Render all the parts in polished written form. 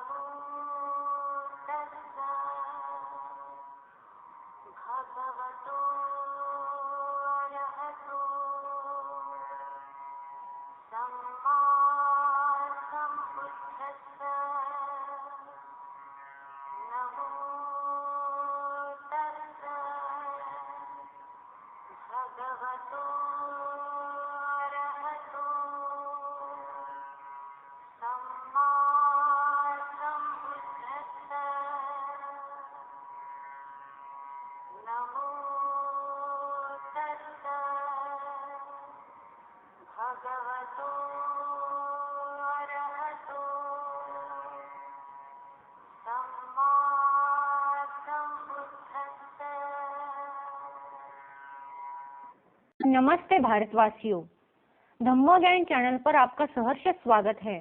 नमो तस्सा भगवतो अरहतो सम्मा सम्बुद्धस्सा नमो तस्सा भगवतो अरहतो सम्मा सम्बुद्धस्सा नमो तस्सा भगवतो अरहतो सम्मा सम्बुद्धस्सा। नमस्ते भारतवासियों, धम्म ज्ञान चैनल पर आपका सहर्ष स्वागत है।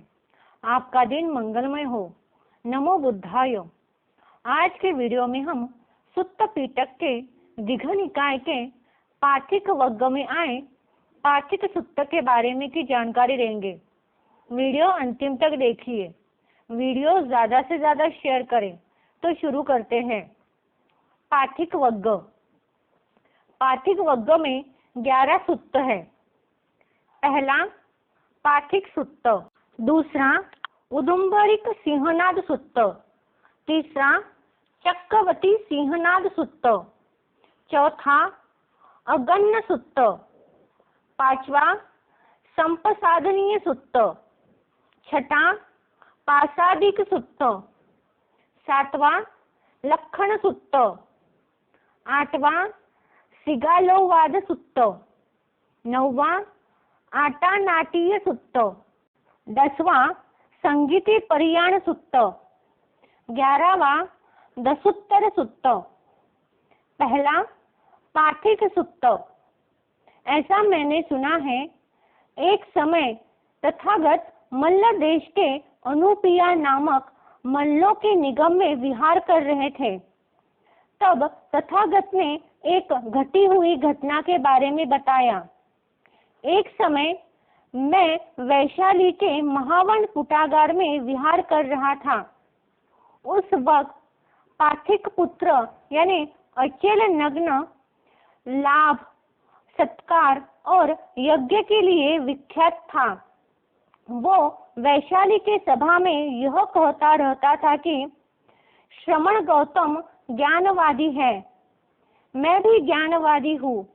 आपका दिन मंगलमय हो। नमो बुद्धाय। आज के वीडियो में हम सुत्त पिटक के दीघ निकाय के पार्थिक वर्ग में आए पार्थिक सुत्त के बारे में की जानकारी देंगे। वीडियो अंतिम तक देखिए। वीडियो ज्यादा से ज्यादा शेयर करें। तो शुरू करते हैं। पार्थिक वर्ग। पार्थिक वर्ग में 11 सुत्त है। पहला पार्थिक सुत्त, दूसरा उदुम्बरिक सिंहनाद सुत्त, तीसरा चक्रवती सिंहनाद सुत्त, चौथा अगन्न सुत्त, पांचवा संपसाधनीय सुत्त, छठा पासादिक सुत्त, सातवां लक्षण सुत्त, आठवां सिगालोवाद सुत्त, नौवां आटानाटीय सुत्त, 10वां संगीती परियाण सुत्त, 11वां दशोत्तर सुत्त। पहला पार्थिक सुत्त। ऐसा मैंने सुना है, एक समय तथागत मल्ल देश के अनुपिया नामक मल्लों के निगम में विहार कर रहे थे। तब तथागत ने एक घटी हुई घटना के बारे में बताया। एक समय मैं वैशाली के महावन कुटागार में विहार कर रहा था। उस वक्त पार्थिक पुत्र यानी अचेल नग्न लाभ, सत्कार और यज्ञ के लिए विख्यात था। वो वैशाली के सभा में यह कहता रहता था कि श्रमण गौतम ज्ञानवादी है, मैं भी ज्ञानवादी हूँ।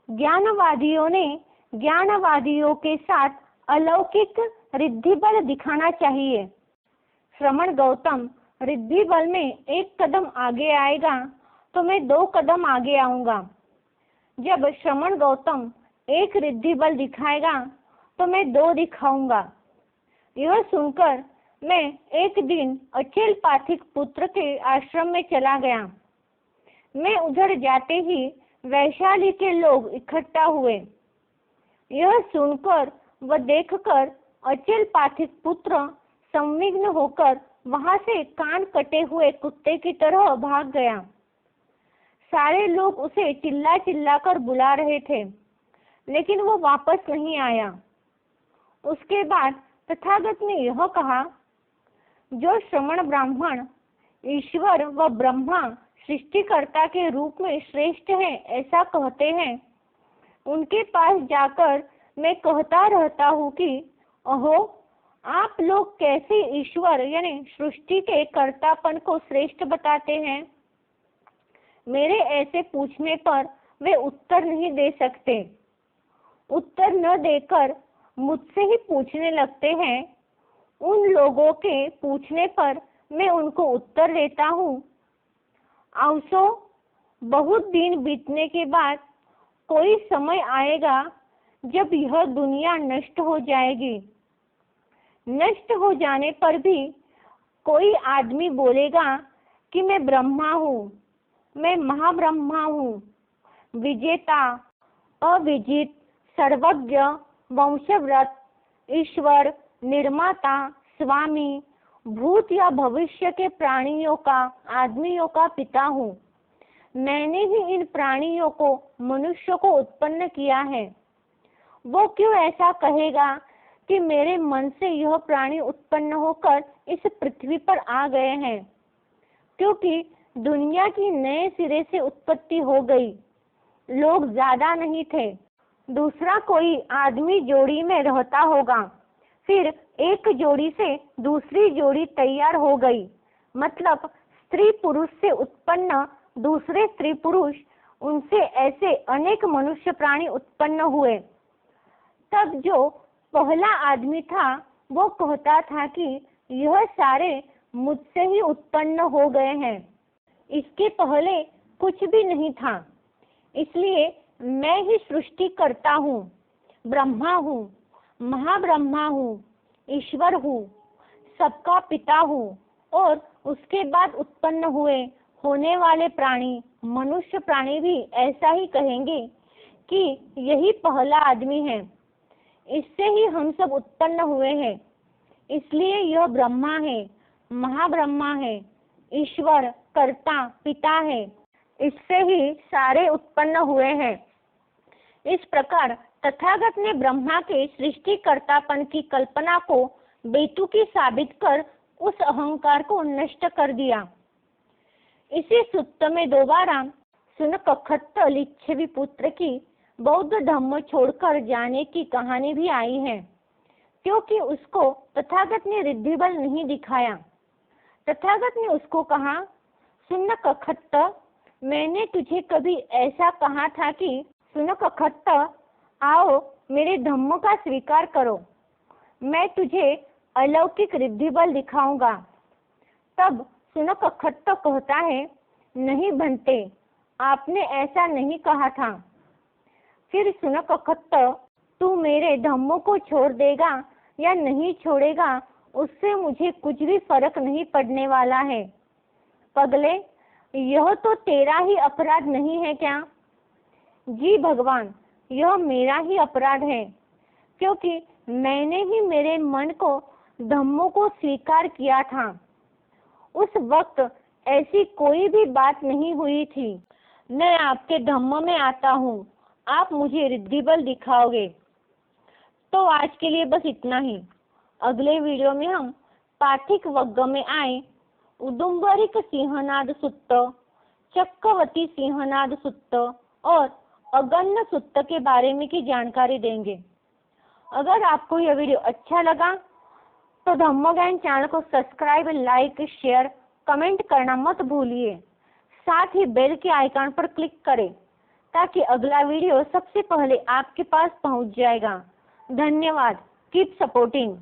ज्ञानवादियों ने ज्ञानवादियों के साथ अलौकिक रिद्धि बल दिखाना चाहिए। श्रमण गौतम रिद्धि बल में एक कदम आगे आएगा तो मैं 2 कदम आगे आऊंगा। जब श्रमण गौतम एक रिद्धि बल दिखाएगा तो मैं 2 दिखाऊंगा। यह सुनकर मैं एक दिन अचेल पार्थिक पुत्र के आश्रम में चला गया। मैं उधर जाते ही वैशाली के लोग इकट्ठा हुए। यह सुनकर व देखकर अचेल पार्थिक पुत्र संविघ्न होकर वहां से कान कटे हुए कुत्ते की तरह भाग गया। सारे लोग उसे चिल्ला चिल्ला कर बुला रहे थे, लेकिन वो वापस नहीं आया। उसके बाद तथागत ने यह कहा, जो श्रमण ब्राह्मण ईश्वर व ब्रह्मा सृष्टिकर्ता के रूप में श्रेष्ठ है ऐसा कहते हैं, उनके पास जाकर मैं कहता रहता हूँ कि अहो, आप लोग कैसे ईश्वर यानी सृष्टि के कर्तापन को श्रेष्ठ बताते हैं। मेरे ऐसे पूछने पर वे उत्तर नहीं दे सकते। उत्तर न देकर मुझसे ही पूछने लगते हैं। उन लोगों के पूछने पर मैं उनको उत्तर देता हूँ। अवसो बहुत दिन बीतने के बाद कोई समय आएगा जब यह दुनिया नष्ट हो जाएगी। नष्ट हो जाने पर भी कोई आदमी बोलेगा कि मैं ब्रह्मा हूँ, मैं महाब्रह्मा हूँ, विजेता, अविजित, सर्वज्ञ, वंशव्रत, ईश्वर, निर्माता, स्वामी, भूत या भविष्य के प्राणियों का, आदमियों का पिता हूँ। मैंने ही इन प्राणियों को, मनुष्य को उत्पन्न किया है। वो क्यों ऐसा कहेगा कि मेरे मन से यह प्राणी उत्पन्न होकर इस पृथ्वी पर आ गए हैं, क्योंकि दुनिया की नए सिरे से उत्पत्ति हो गई। लोग ज्यादा नहीं थे, दूसरा कोई आदमी जोड़ी में रहता होगा, फिर एक जोड़ी से दूसरी जोड़ी तैयार हो गई, मतलब स्त्री पुरुष से उत्पन्न दूसरे स्त्री पुरुष, उनसे ऐसे अनेक मनुष्य प्राणी उत्पन्न हुए। तब जो पहला आदमी था वो कहता था कि यह सारे मुझसे ही उत्पन्न हो गए हैं, इसके पहले कुछ भी नहीं था, इसलिए मैं ही सृष्टि करता हूँ, ब्रह्मा हूँ, महाब्रह्मा हूँ, ईश्वर हूँ, सबका पिता हूँ। और उसके बाद उत्पन्न हुए होने वाले प्राणी, मनुष्य प्राणी भी ऐसा ही कहेंगे कि यही पहला आदमी है, इससे ही हम सब उत्पन्न हुए हैं, इसलिए यह ब्रह्मा है, महाब्रह्मा है, ईश्वर, कर्ता, पिता है, इससे ही सारे उत्पन्न हुए हैं। इस प्रकार तथागत ने ब्रह्मा के सृष्टिकर्तापन की कल्पना को बेतुकी साबित कर उस अहंकार को नष्ट कर दिया। इसी सुत्त में दोबारा सुनकखत्त लिच्छवी पुत्र की बौद्ध धम्म छोड़कर जाने की कहानी भी आई है, क्योंकि उसको तथागत ने रिद्धिबल नहीं दिखाया। तथागत ने उसको कहा, सुनकखत्त, मैंने तुझे कभी ऐसा कहा था कि सुनकखत्त, आओ मेरे धम्म का स्वीकार करो, मैं तुझे अलौकिक रिद्धिबल दिखाऊंगा। तब सुनकखत्त कहता है, नहीं बनते, आपने ऐसा नहीं कहा था। फिर सुनकखत्त, तू मेरे धम्मों को छोड़ देगा या नहीं छोड़ेगा, उससे मुझे कुछ भी फर्क नहीं पड़ने वाला है। पगले, यह तो तेरा ही अपराध नहीं है क्या? जी भगवान, यह मेरा ही अपराध है, क्योंकि मैंने ही मेरे मन को धम्मों को स्वीकार किया था। उस वक्त ऐसी कोई भी बात नहीं हुई थी। मैं आपके धम्म में आता हूँ, आप मुझे रिद्धिबल दिखाओगे। तो आज के लिए बस इतना ही। अगले वीडियो में हम पाठिक वग्ग में आए उदुम्बरिक सिंहनाद सुत्त, चक्रवती सिंहनाद सुत्त और अगन्न सुत्त के बारे में की जानकारी देंगे। अगर आपको यह वीडियो अच्छा लगा तो धम्म ज्ञान चैनल को सब्सक्राइब, लाइक, शेयर, कमेंट करना मत भूलिए। साथ ही बेल के आइकन पर क्लिक करें ताकि अगला वीडियो सबसे पहले आपके पास पहुंच जाएगा। धन्यवाद। Keep supporting.